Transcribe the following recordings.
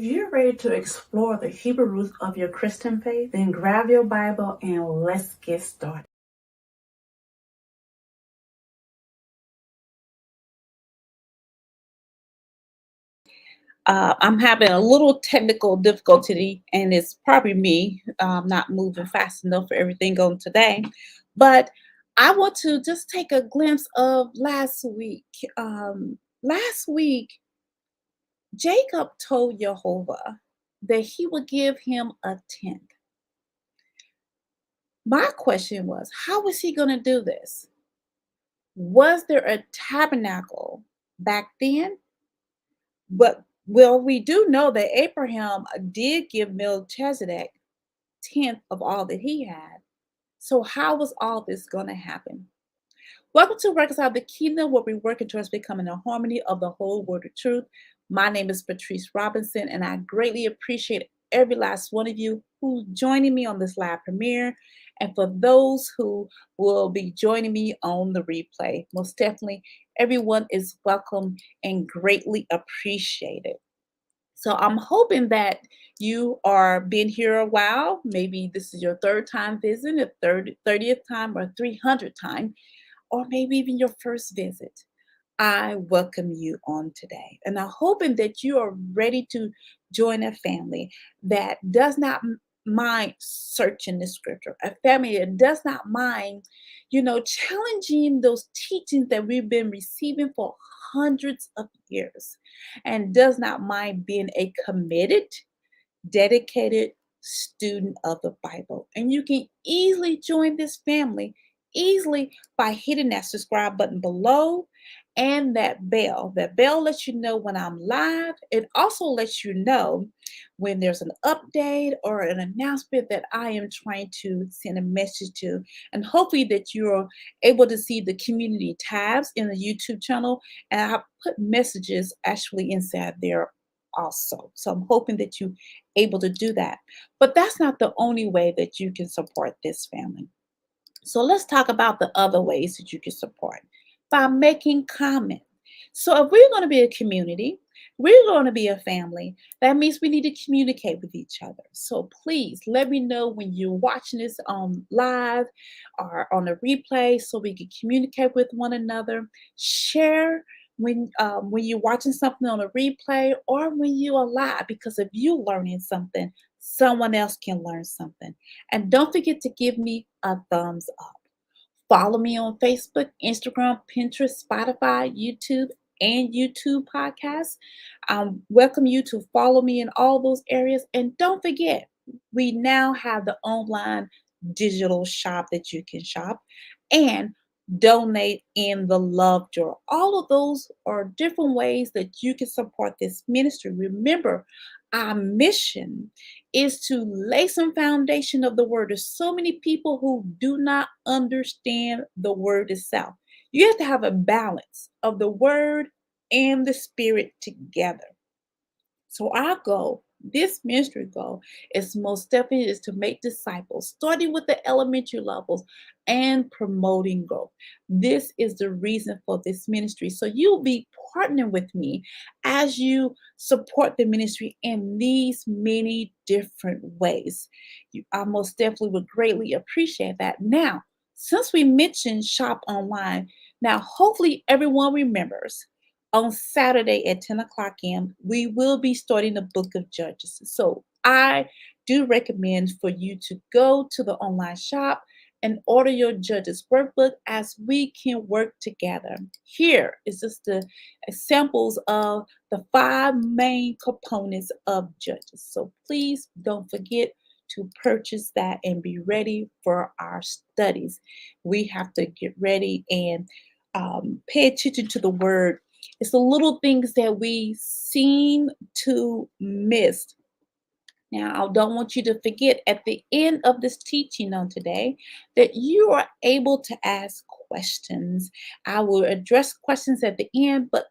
If you're ready to explore the Hebrew roots of your Christian faith, then grab your Bible and let's get started. I'm having a little technical difficulty, and it's probably me not moving fast enough for everything going today. But I want to just take a glimpse of last week. Last week, Jacob told Yehovah that he would give him a tenth. My question was, how was he going to do this? Was there a tabernacle back then? But well, we do know that Abraham did give Melchizedek tenth of all that he had. So how was all this going to happen? Welcome to Reconcile the Kingdom, where we working towards becoming a harmony of the whole word of truth. My name is Patrice Robinson, and I greatly appreciate every last one of you who's joining me on this live premiere, and for those who will be joining me on the replay. Most definitely, everyone is welcome and greatly appreciated. So I'm hoping that you are been here a while. Maybe this is your third time visiting, a 30th time, or 300th time, or maybe even your first visit. I welcome you on today. And I'm hoping that you are ready to join a family that does not mind searching the scripture, a family that does not mind, challenging those teachings that we've been receiving for hundreds of years, and does not mind being a committed, dedicated student of the Bible. And you can easily join this family easily by hitting that subscribe button below and that bell. That bell lets you know when I'm live. It also lets you know when there's an update or an announcement that I am trying to send a message to. And hopefully that you're able to see the community tabs in the YouTube channel. And I put messages actually inside there also. So I'm hoping that you able to do that. But that's not the only way that you can support this family. So let's talk about the other ways that you can support by making comment. So if we're going to be a community, we're going to be a family, that means we need to communicate with each other. So please let me know when you're watching this on live or on a replay so we can communicate with one another. Share when you're watching something on a replay or when you're live, because if you're learning something, someone else can learn something. And don't forget to give me a thumbs up. Follow me on Facebook, Instagram, Pinterest, Spotify, YouTube, and YouTube podcasts. Welcome you to follow me in all those areas. And don't forget, we now have the online digital shop that you can shop and donate in the love jar. All of those are different ways that you can support this ministry. Remember, our mission is to lay some foundation of the word. There's so many people who do not understand the word itself. You have to have a balance of the word and the spirit together. So our goal, this ministry goal, is most definitely is to make disciples, starting with the elementary levels and promoting growth. This is the reason for this ministry. So you'll be partnering with me as you support the ministry in these many different ways. I most definitely would greatly appreciate that. Now, since we mentioned shop online, now hopefully everyone remembers on Saturday at 10 o'clock a.m., we will be starting the book of Judges. So I do recommend for you to go to the online shop and order your Judges workbook as we can work together. Here is just the examples of the 5 main components of Judges. So please don't forget to purchase that and be ready for our studies. We have to get ready and pay attention to the word. It's the little things that we seem to miss. Now, I don't want you to forget at the end of this teaching on today that you are able to ask questions. I will address questions at the end, but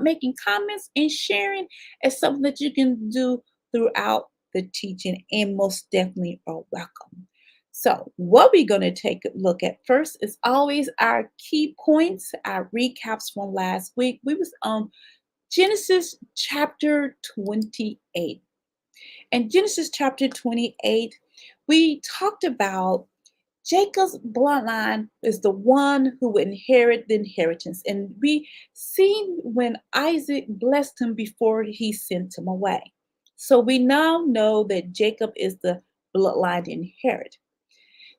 making comments and sharing is something that you can do throughout the teaching, and most definitely are welcome. So what we're going to take a look at first is always our key points, our recaps from last week. We was on Genesis chapter 28. In Genesis chapter 28, we talked about Jacob's bloodline is the one who would inherit the inheritance. And we seen when Isaac blessed him before he sent him away. So we now know that Jacob is the bloodline to inherit.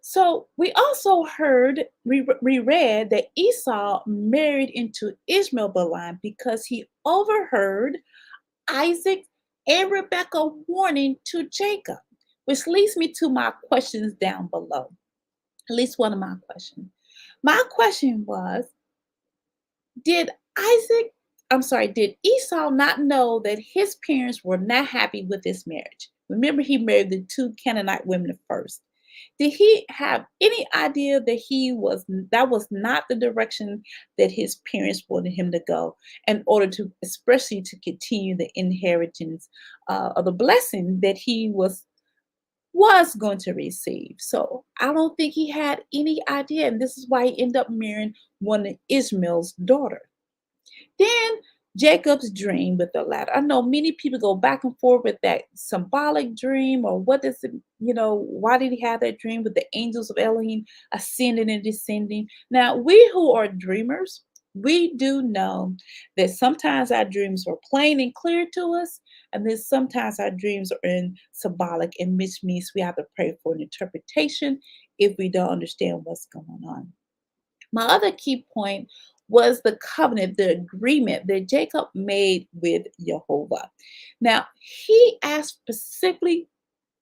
So we also we read that Esau married into Ishmael bloodline because he overheard Isaac and Rebekah warning to Jacob, which leads me to my questions down below. At least one of my questions. My question was, did Isaac, did Esau not know that his parents were not happy with this marriage? Remember, he married the two Canaanite women first. Did he have any idea that that was not the direction that his parents wanted him to go in order to, especially to continue the inheritance of the blessing that he was going to receive. So I don't think he had any idea, and this is why he ended up marrying one of Ishmael's daughter. Then Jacob's dream with the ladder. I know many people go back and forth with that symbolic dream, or what does it, why did he have that dream with the angels of Elohim ascending and descending? Now, we who are dreamers, we do know that sometimes our dreams are plain and clear to us, and then sometimes our dreams are in symbolic, and which means we have to pray for an interpretation if we don't understand what's going on. My other key point was the covenant, the agreement that Jacob made with Yehovah. Now, he asked specifically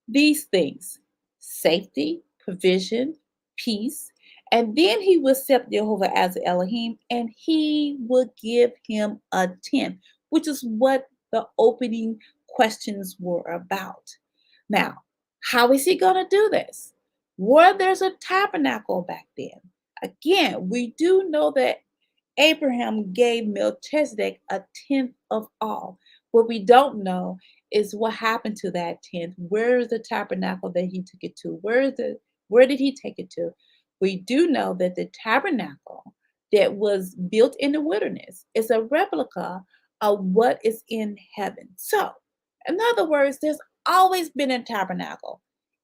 these things: safety, provision, peace, and then he would accept Jehovah as Elohim, and he would give him a tenth, which is what the opening questions were about. Now, how is he going to do this? Well, there's a tabernacle back then. Again, we do know that Abraham gave Melchizedek a tenth of all. What we don't know is what happened to that tenth. Where is the tabernacle that he took it to? Where did he take it to? We do know that the tabernacle that was built in the wilderness is a replica of what is in heaven. So, in other words, there's always been a tabernacle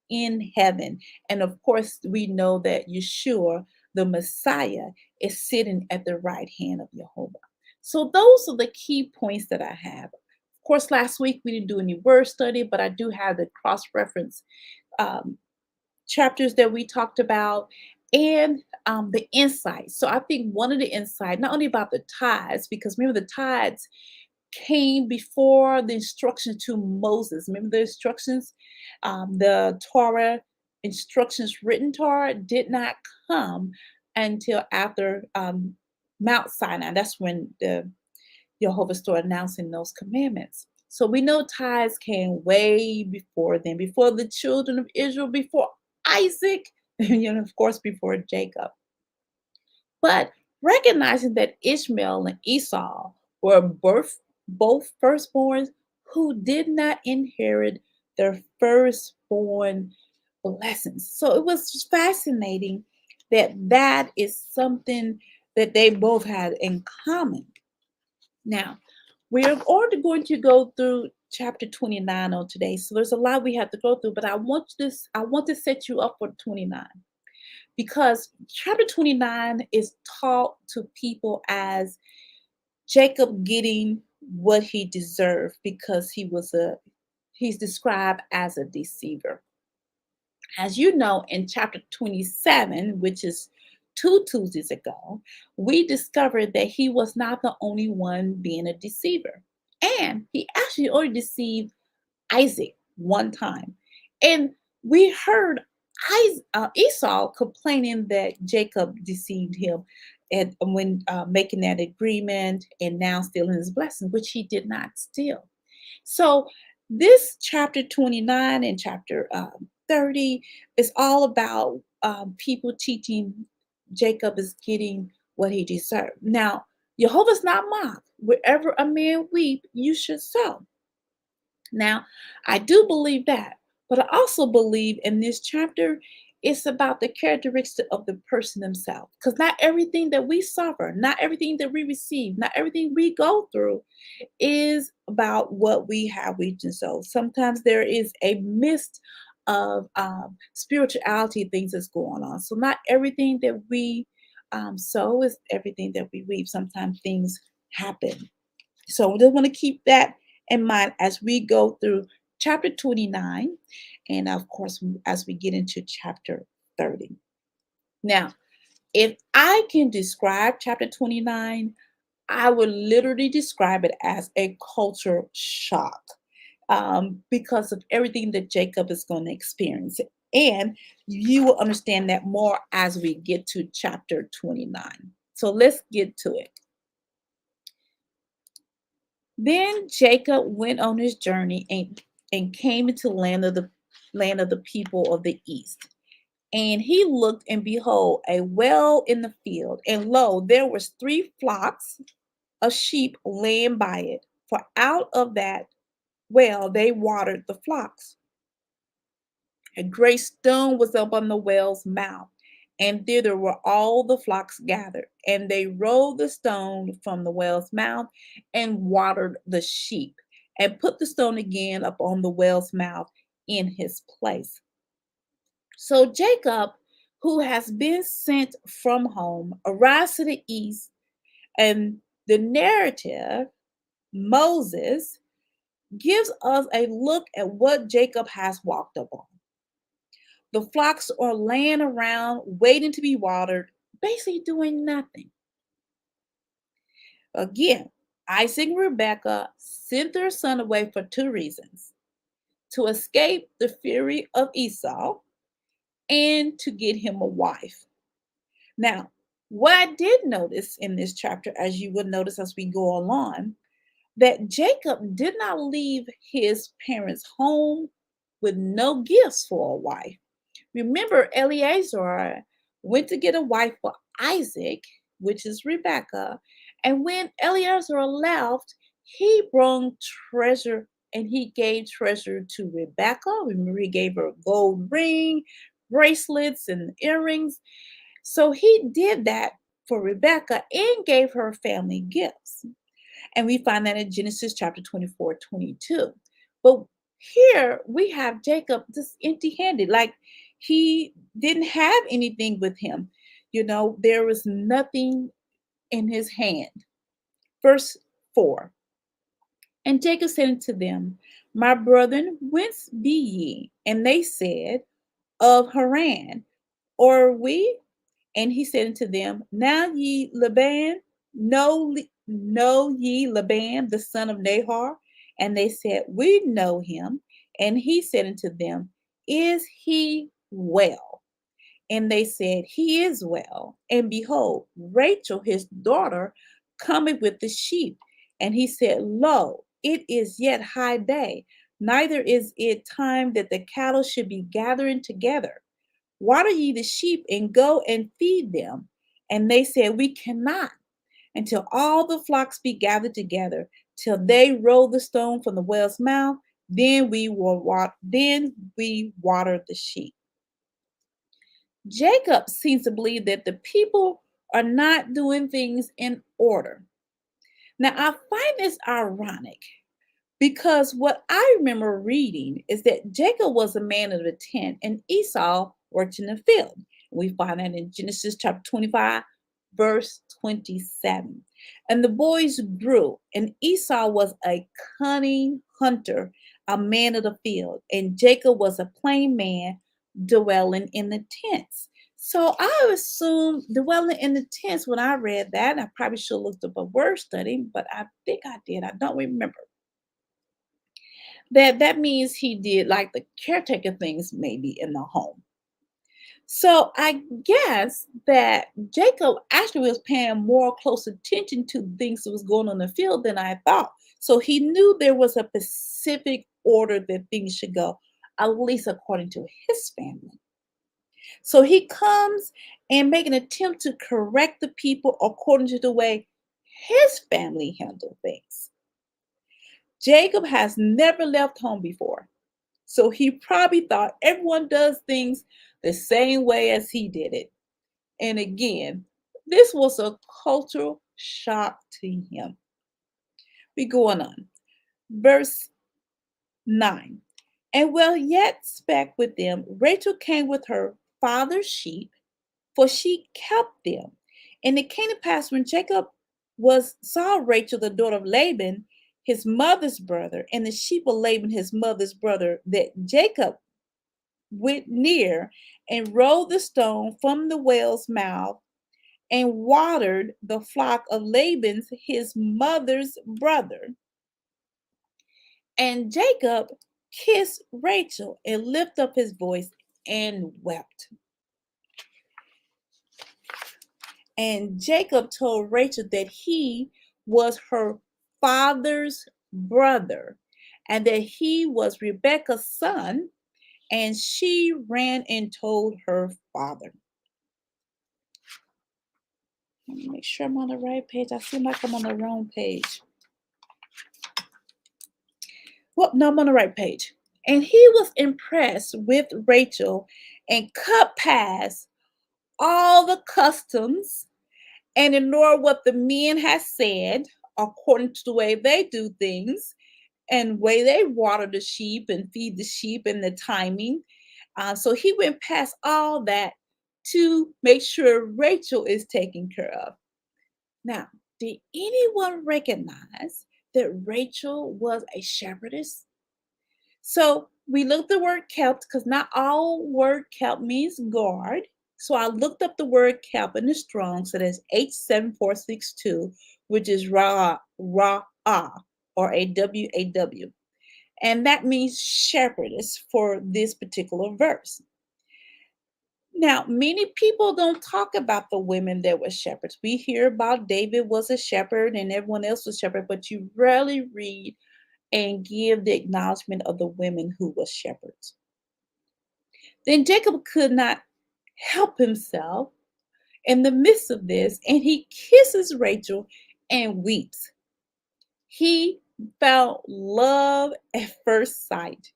in heaven. And of course, we know that Yeshua, the Messiah, is sitting at the right hand of Yehovah. So those are the key points that I have. Of course, last week we didn't do any word study, but I do have the cross-reference um, chapters that we talked about, and the insights. So I think one of the insights, not only about the tithes, because remember the tithes came before the instructions to Moses. Remember the instructions? The Torah instructions, written Torah, did not come until after Mount Sinai. That's when the Yehovah started announcing those commandments. So we know tithes came way before then, before the children of Israel, before Isaac, and of course before Jacob. But recognizing that Ishmael and Esau were both firstborns who did not inherit their firstborn blessings. So it was fascinating that that is something that they both had in common. Now, we're already going to go through chapter 29 on today. So there's a lot we have to go through, but I want to set you up for 29, because chapter 29 is taught to people as Jacob getting what he deserved because he's described as a deceiver. As you know, in chapter 27, which is 2 Tuesdays ago, we discovered that he was not the only one being a deceiver. And he actually only deceived Isaac one time. And we heard Esau complaining that Jacob deceived him and when making that agreement and now stealing his blessing, which he did not steal. So this chapter 29 and chapter 30 is all about people teaching Jacob is getting what he deserved. Now, Jehovah's not mocked. Wherever a man weep, you should sow. Now, I do believe that, but I also believe in this chapter It's about the characteristic of the person themselves. Because not everything that we suffer, not everything that we receive, not everything we go through is about what we have reached. And so sometimes there is a mist of spirituality things that's going on. So not everything that we sow is everything that we reap. Sometimes things happen. So we just want to keep that in mind as we go through chapter 29, and of course, as we get into chapter 30. Now, if I can describe chapter 29, I would literally describe it as a culture shock because of everything that Jacob is going to experience. And you will understand that more as we get to chapter 29. So let's get to it. Then Jacob went on his journey and came into land of the people of the east. And he looked, and behold, a well in the field, and lo, there was 3 flocks of sheep laying by it. For out of that well they watered the flocks. A great stone was up on the well's mouth, and thither were all the flocks gathered. And they rolled the stone from the well's mouth and watered the sheep, and put the stone again upon the well's mouth in his place. So Jacob, who has been sent from home, arrives to the east, and the narrative, Moses, gives us a look at what Jacob has walked upon. The flocks are laying around, waiting to be watered, basically doing nothing. Again, Isaac and Rebekah sent their son away for 2 reasons: to escape the fury of Esau and to get him a wife. Now, what I did notice in this chapter, as you would notice as we go along, that Jacob did not leave his parents' home with no gifts for a wife. Remember, Eleazar went to get a wife for Isaac, which is Rebekah. And when Eleazar left, he brought treasure and he gave treasure to Rebekah. Remember, he gave her a gold ring, bracelets, and earrings. So he did that for Rebekah and gave her family gifts. And we find that in Genesis chapter 24, 22. But here we have Jacob just empty handed, like he didn't have anything with him. There was nothing in his hand. Verse 4. And Jacob said unto them, My brethren, whence be ye? And they said, Of Haran. Or we? And he said unto them, Now ye Laban, know ye Laban, the son of Nahor? And they said, We know him. And he said unto them, Is he well? And they said, He is well. And behold, Rachel, his daughter, cometh with the sheep. And he said, Lo, it is yet high day, neither is it time that the cattle should be gathering together. Water ye the sheep and go and feed them. And they said, We cannot until all the flocks be gathered together, till they roll the stone from the well's mouth. Then we water the sheep. Jacob seems to believe that the people are not doing things in order. Now, I find this ironic because what I remember reading is that Jacob was a man of the tent and Esau worked in the field. We find that in Genesis chapter 25, verse 27. And the boys grew, and Esau was a cunning hunter, a man of the field, and Jacob was a plain man dwelling in the tents. So I assume dwelling in the tents when I read that, I probably should have looked up a word study, but I think I did. I don't remember. That means he did like the caretaker things maybe in the home. So I guess that Jacob actually was paying more close attention to things that was going on in the field than I thought. So he knew there was a specific order that things should go, at least according to his family. So he comes and make an attempt to correct the people according to the way his family handled things. Jacob has never left home before. So he probably thought everyone does things the same way as he did it. And again, this was a cultural shock to him. We going on. Verse 9. And while yet spake with them, Rachel came with her father's sheep, for she kept them. And it came to pass when Jacob was saw Rachel, the daughter of Laban, his mother's brother, and the sheep of Laban, his mother's brother, that Jacob went near and rolled the stone from the well's mouth and watered the flock of Laban's, his mother's brother. And Jacob kissed Rachel and lifted up his voice and wept. And Jacob told Rachel that he was her father's brother and that he was Rebekah's son. And she ran and told her father. Let me make sure I'm on the right page. I seem like I'm on the wrong page. Well, no, I'm on the right page. And he was impressed with Rachel and cut past all the customs and ignore what the men had said according to the way they do things and way they water the sheep and feed the sheep and the timing. So he went past all that to make sure Rachel is taken care of. Now, did anyone recognize that Rachel was a shepherdess? So we looked the word kept because not all word kept means guard. So I looked up the word kept in the Strong, so that's H7462, which is or AWAW. And that means shepherdess for this particular verse. Now, many people don't talk about the women that were shepherds. We hear about David was a shepherd and everyone else was shepherd, but you rarely read and give the acknowledgement of the women who were shepherds. Then Jacob could not help himself in the midst of this, and he kisses Rachel and weeps. He felt love at first sight.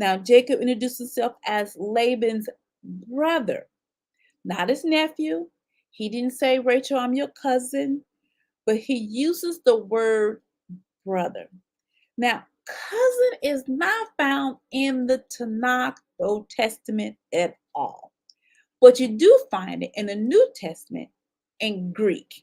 Now, Jacob introduced himself as Laban's brother, not his nephew. He didn't say, Rachel, I'm your cousin, but he uses the word brother. Now, cousin is not found in the Tanakh, Old Testament at all, but you do find it in the New Testament in Greek.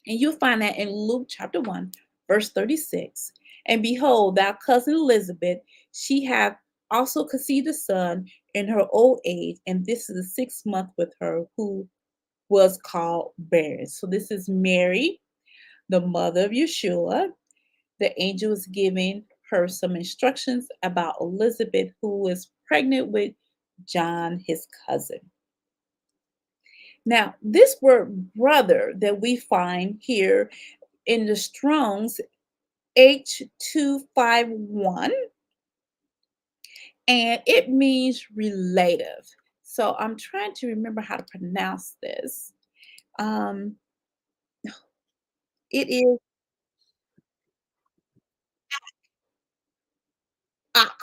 And you'll find that in Luke chapter 1, verse 36. And behold, thy cousin Elizabeth, she hath also conceived a son in her old age, and this is the 6th month with her, who was called barren. So this is Mary, the mother of Yeshua. The angel is giving her some instructions about Elizabeth, who is pregnant with John, his cousin. Now, this word brother that we find here in the Strong's H251, and it means relative. So I'm trying to remember how to pronounce this. Um, it is ak.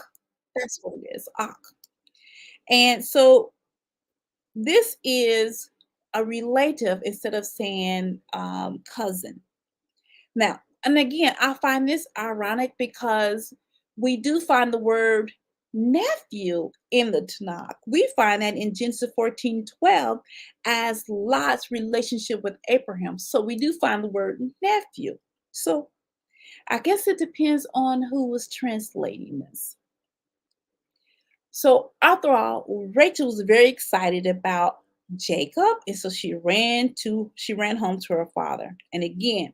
That's what it is, ak. And so this is a relative instead of saying cousin. Now, and again, I find this ironic because we do find the word nephew in the Tanakh. We find that in Genesis 14:12 as Lot's relationship with Abraham. So we do find the word nephew. So I guess it depends on who was translating this. So after all, Rachel was very excited about Jacob, and so she ran home to her father. And again,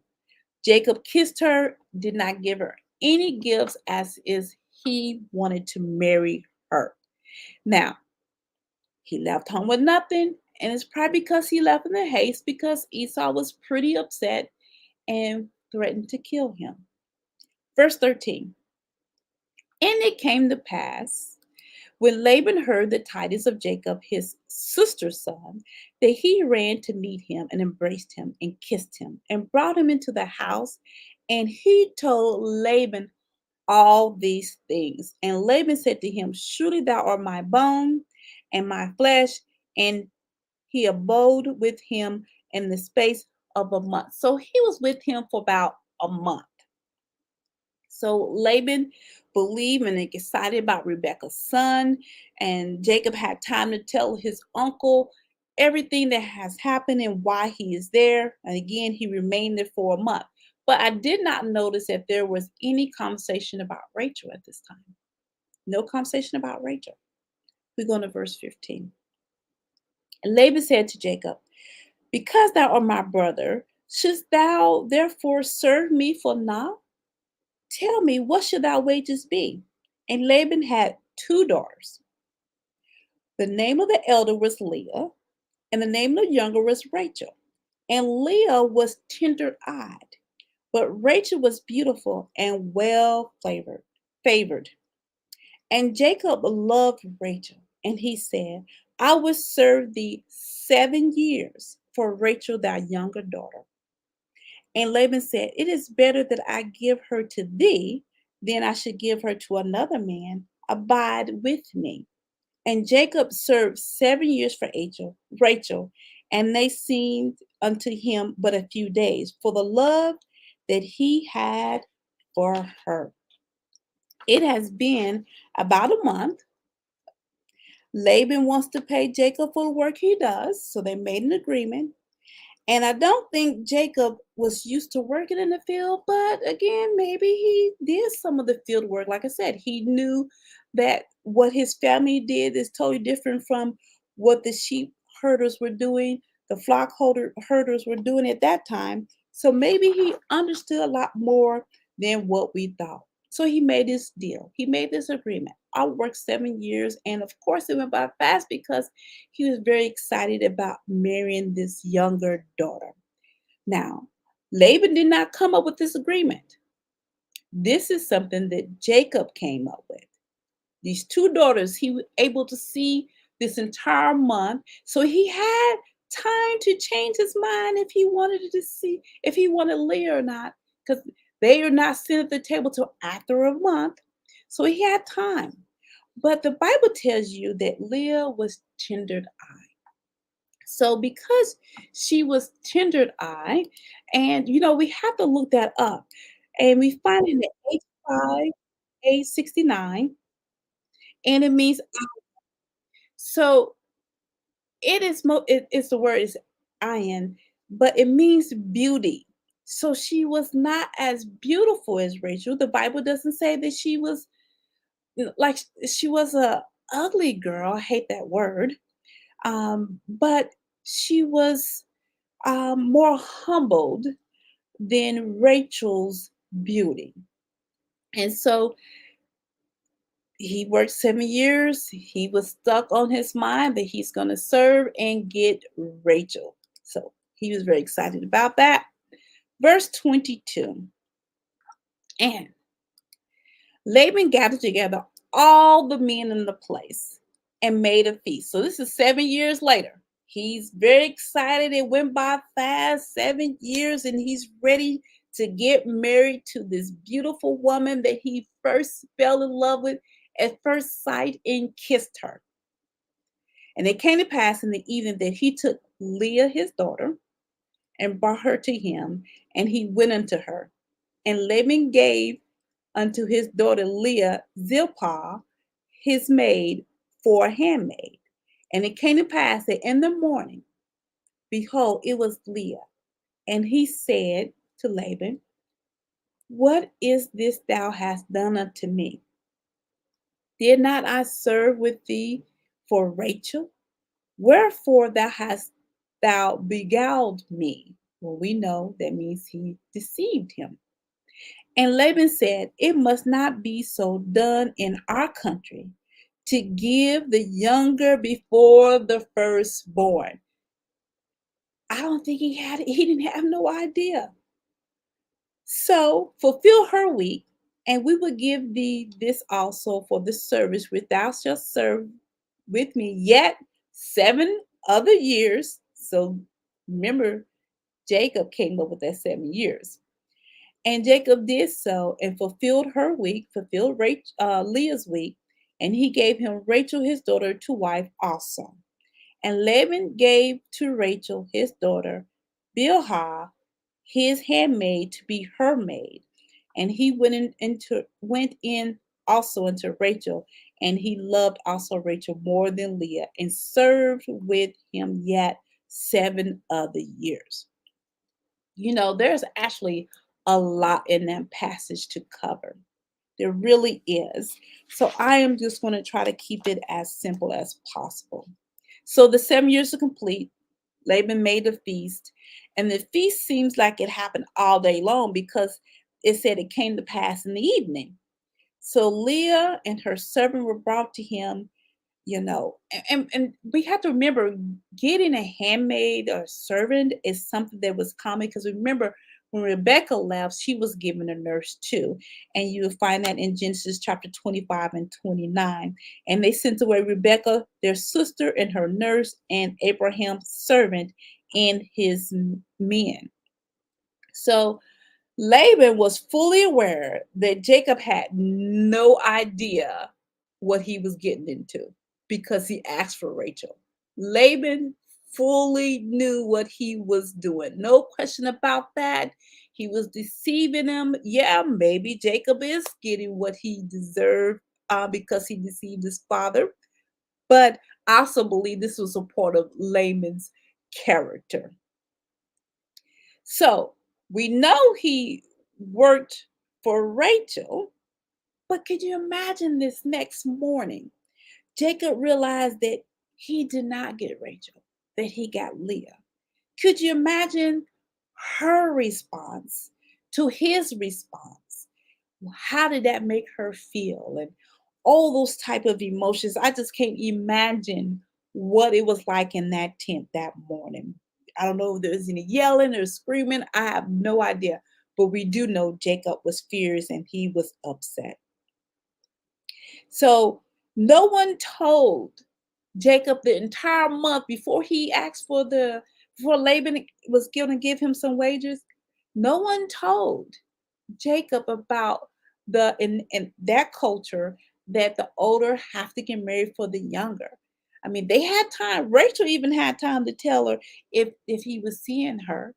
Jacob kissed her, did not give her any gifts as is he wanted to marry her. Now, he left home with nothing, and it's probably because he left in a haste because Esau was pretty upset and threatened to kill him. Verse 13. And it came to pass when Laban heard the tidings of Jacob, his sister's son, that he ran to meet him and embraced him and kissed him and brought him into the house. And he told Laban all these things. And Laban said to him, surely thou art my bone and my flesh. And he abode with him in the space of a month. So he was with him for about a month. So Laban believed and excited about Rebekah's son, and Jacob had time to tell his uncle everything that has happened and why he is there. And again, he remained there for a month. But I did not notice that there was any conversation about Rachel at this time. No conversation about Rachel. We go to verse 15. And Laban said to Jacob, because thou art my brother, shouldst thou therefore serve me for naught? Tell me, what should thy wages be? And Laban had two daughters. The name of the elder was Leah, and the name of the younger was Rachel. And Leah was tender-eyed, but Rachel was beautiful and well favored. And Jacob loved Rachel, and he said, I will serve thee 7 years for Rachel thy younger daughter. And Laban said, it is better that I give her to thee than I should give her to another man. Abide with me. And Jacob served 7 years for Rachel, and they seemed unto him but a few days, for the love that he had for her. It has been about a month. Laban wants to pay Jacob for the work he does, so they made an agreement. And I don't think Jacob was used to working in the field, but again, maybe he did some of the field work. Like I said, he knew that what his family did is totally different from what the sheep herders were doing, the herders were doing at that time. So maybe he understood a lot more than what we thought. So he made this deal. He made this agreement. I'll work 7 years. And of course, it went by fast because he was very excited about marrying this younger daughter. Now, Laban did not come up with this agreement. This is something that Jacob came up with. These two daughters, he was able to see this entire month. So he had time to change his mind if he wanted to see if he wanted Leah or not, because they are not sitting at the table till after a month. So he had time. But the Bible tells you that Leah was tendered eyed. So because she was tendered eye, and we have to look that up. And we find it in the H5, A69, and it means so it's the word is iron, but it means beauty. So she was not as beautiful as Rachel. The Bible doesn't say that she was like she was a ugly girl. I hate that word. But she was more humbled than Rachel's beauty. And so he worked 7 years. He was stuck on his mind that he's going to serve and get Rachel. So he was very excited about that. Verse 22. And Laban gathered together all the men in the place and made a feast. So this is 7 years later. He's very excited. It went by fast, 7 years, and he's ready to get married to this beautiful woman that he first fell in love with at first sight and kissed her. And it came to pass in the evening that he took Leah, his daughter, and brought her to him, and he went unto her. And Laban gave unto his daughter Leah Zilpah, his maid, for a handmaid. And it came to pass that in the morning, behold, it was Leah. And he said to Laban, what is this thou hast done unto me? Did not I serve with thee for Rachel? Wherefore thou beguiled me? Well, we know that means he deceived him. And Laban said, it must not be so done in our country to give the younger before the firstborn. I don't think he didn't have no idea. So fulfill her week, and we will give thee this also for the service which thou shalt serve with me yet 7 other years. So remember, Jacob came up with that 7 years. And Jacob did so and fulfilled Leah's week, and he gave him Rachel his daughter to wife also. And Laban gave to Rachel his daughter Bilhah his handmaid to be her maid. And he went in also into Rachel, and he loved also Rachel more than Leah, and served with him yet 7 other years. There's actually a lot in that passage to cover. There really is. So I am just going to try to keep it as simple as possible. So the 7 years are complete. Laban made a feast, and the feast seems like it happened all day long because it said it came to pass in the evening. So Leah and her servant were brought to him, and we have to remember, getting a handmaid or servant is something that was common, because remember, when Rebecca left, she was given a nurse too, and you will find that in Genesis chapter 25 and 29. And they sent away Rebecca, their sister, and her nurse, and Abraham's servant and his men. So Laban was fully aware that Jacob had no idea what he was getting into because he asked for Rachel. Laban fully knew what he was doing. No question about that. He was deceiving him. Yeah, maybe Jacob is getting what he deserved because he deceived his father. But I also believe this was a part of Laban's character. So we know he worked for Rachel, but could you imagine this next morning? Jacob realized that he did not get Rachel, that he got Leah. Could you imagine her response to his response? How did that make her feel? And all those type of emotions. I just can't imagine what it was like in that tent that morning. I don't know if there was any yelling or screaming. I have no idea. But we do know Jacob was furious and he was upset. So no one told Jacob the entire month before he asked before Laban was going to give him some wages. No one told Jacob about in that culture that the older have to get married for the younger. I mean, they had time. Rachel even had time to tell her if he was seeing her.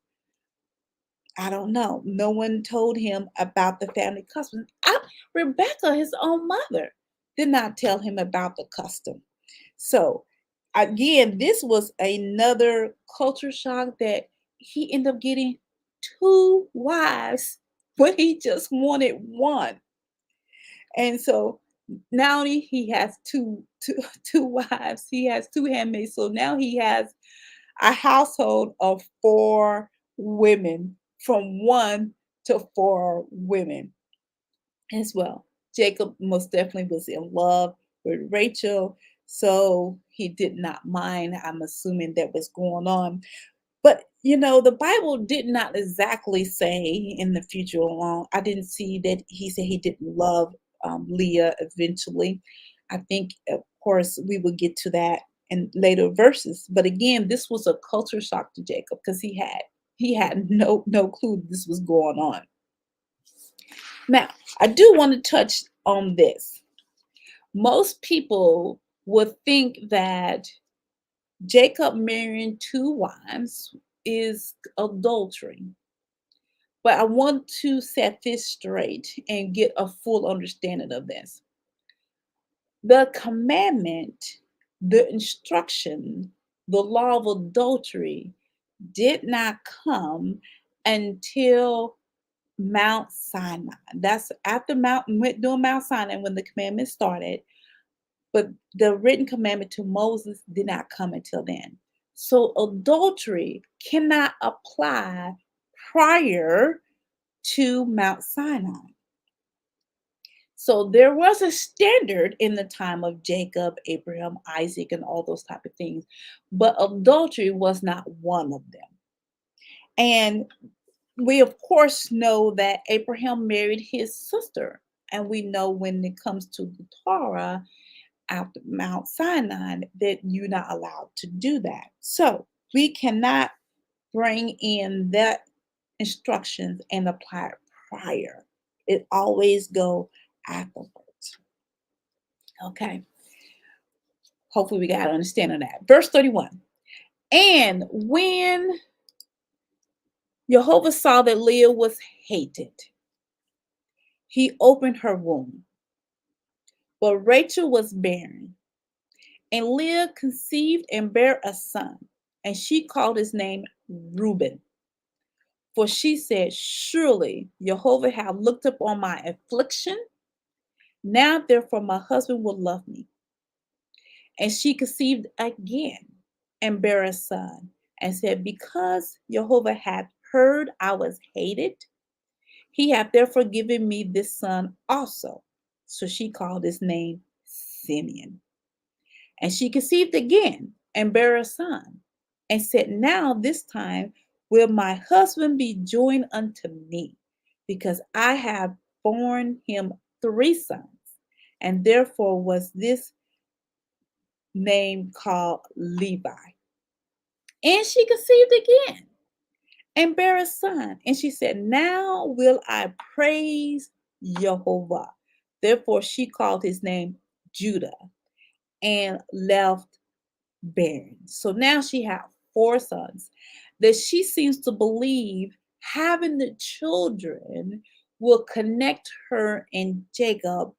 I don't know. No one told him about the family custom. Rebecca, his own mother, did not tell him about the custom. So again, this was another culture shock that he ended up getting two wives when he just wanted one. And so now he has two wives, he has two handmaids. So now he has a household of four women, from one to four women as well. Jacob most definitely was in love with Rachel, so he did not mind. I'm assuming that was going on. But the Bible did not exactly say in the future along. I didn't see that he said he didn't love Leah eventually. I think, of course, we will get to that in later verses. But again, this was a culture shock to Jacob because he had no clue this was going on. Now, I do want to touch on this. Most people would think that Jacob marrying two wives is adultery. But I want to set this straight and get a full understanding of this. The commandment, the instruction, the law of adultery did not come until Mount Sinai. That's after doing Mount Sinai when the commandment started. But the written commandment to Moses did not come until then. So adultery cannot apply prior to Mount Sinai. So there was a standard in the time of Jacob, Abraham, Isaac, and all those type of things, but adultery was not one of them. And we of course know that Abraham married his sister, and we know when it comes to the Torah after Mount Sinai that you're not allowed to do that. So we cannot bring in that instructions and apply it prior. It always go afterwards. Okay. Hopefully we got to understand of that. Verse 31. And when Yehovah saw that Leah was hated, he opened her womb. But Rachel was barren, and Leah conceived and bare a son, and she called his name Reuben. For she said, surely Jehovah hath looked upon my affliction. Now therefore my husband will love me. And she conceived again and bare a son, and said, because Jehovah hath heard I was hated, he hath therefore given me this son also. So she called his name Simeon. And she conceived again and bare a son, and said, now this time will my husband be joined unto me, because I have borne him 3 sons. And therefore was this name called Levi. And she conceived again and bare a son. And she said, now will I praise Yehovah. Therefore she called his name Judah and left barren. So now she has 4 sons that she seems to believe having the children will connect her and Jacob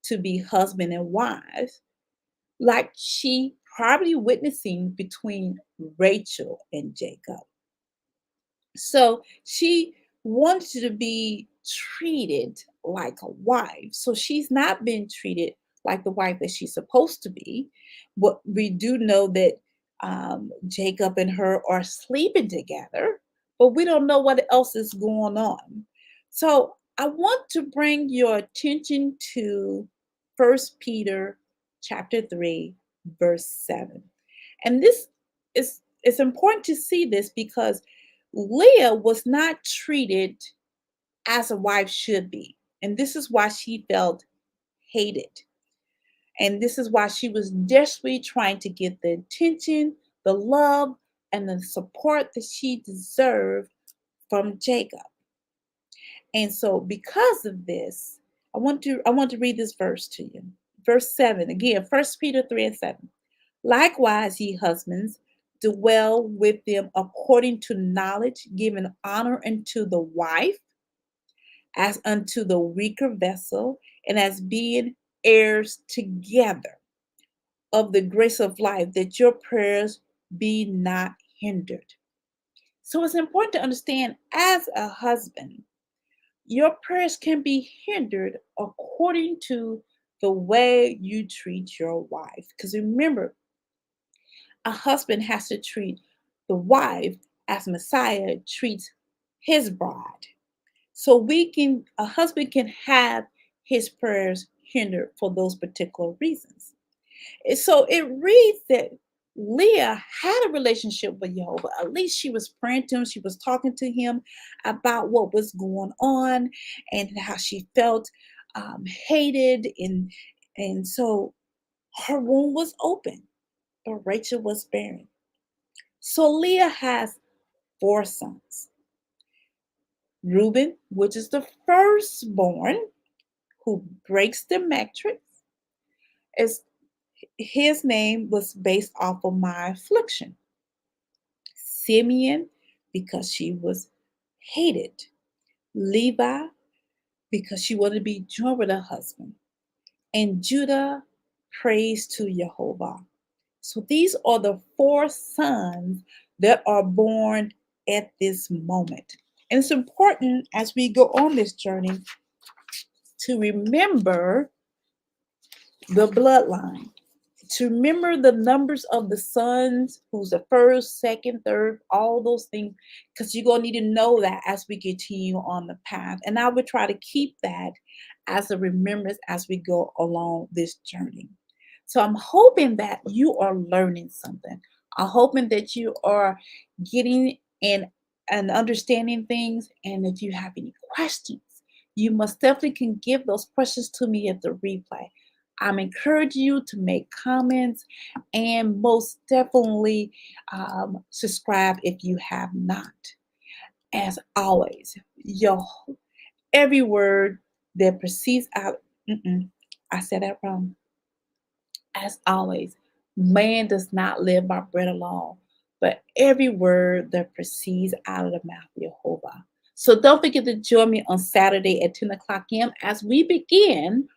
to be husband and wife, like she probably witnessing between Rachel and Jacob. So she wanted to be treated like a wife. So she's not been treated like the wife that she's supposed to be. But we do know that Jacob and her are sleeping together, but we don't know what else is going on. So I want to bring your attention to First Peter chapter 3, verse 7. And this is it's important to see this because Leah was not treated as a wife should be. And this is why she felt hated. And this is why she was desperately trying to get the attention, the love, and the support that she deserved from Jacob. And so because of this, I want to read this verse to you. Verse 7, again, 1 Peter 3 and 7. Likewise, ye husbands, dwell with them according to knowledge, giving honor unto the wife as unto the weaker vessel, and as being heirs together of the grace of life, that your prayers be not hindered. So it's important to understand as a husband, your prayers can be hindered according to the way you treat your wife. Because remember, a husband has to treat the wife as Messiah treats his bride. So a husband can have his prayers hindered for those particular reasons. So it reads that Leah had a relationship with Yehovah. At least she was praying to him. She was talking to him about what was going on and how she felt hated. And so her womb was open, but Rachel was barren. So Leah has 4 sons. Reuben, which is the firstborn who breaks the matrix, is his name was based off of my affliction. Simeon, because she was hated. Levi, because she wanted to be joined with her husband. And Judah, praise to Yehovah. So these are the 4 sons that are born at this moment. And it's important as we go on this journey to remember the bloodline, to remember the numbers of the sons, who's the first, second, third, all those things, because you're going to need to know that as we continue on the path. And I would try to keep that as a remembrance as we go along this journey. So I'm hoping that you are learning something. I'm hoping that you are getting in and understanding things. And if you have any questions, you most definitely can give those questions to me at the replay. I'm encouraging you to make comments and most definitely subscribe if you have not. As always, Every word that proceeds out, I said that wrong. As always, man does not live by bread alone, but every word that proceeds out of the mouth of Jehovah. So don't forget to join me on Saturday at 10 o'clock a.m. as we begin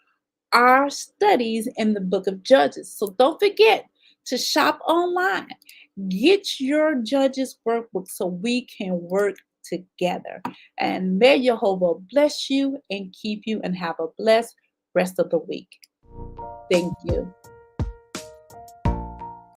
our studies in the book of Judges. So don't forget to shop online. Get your Judges workbook so we can work together. And may Jehovah bless you and keep you and have a blessed rest of the week. Thank you.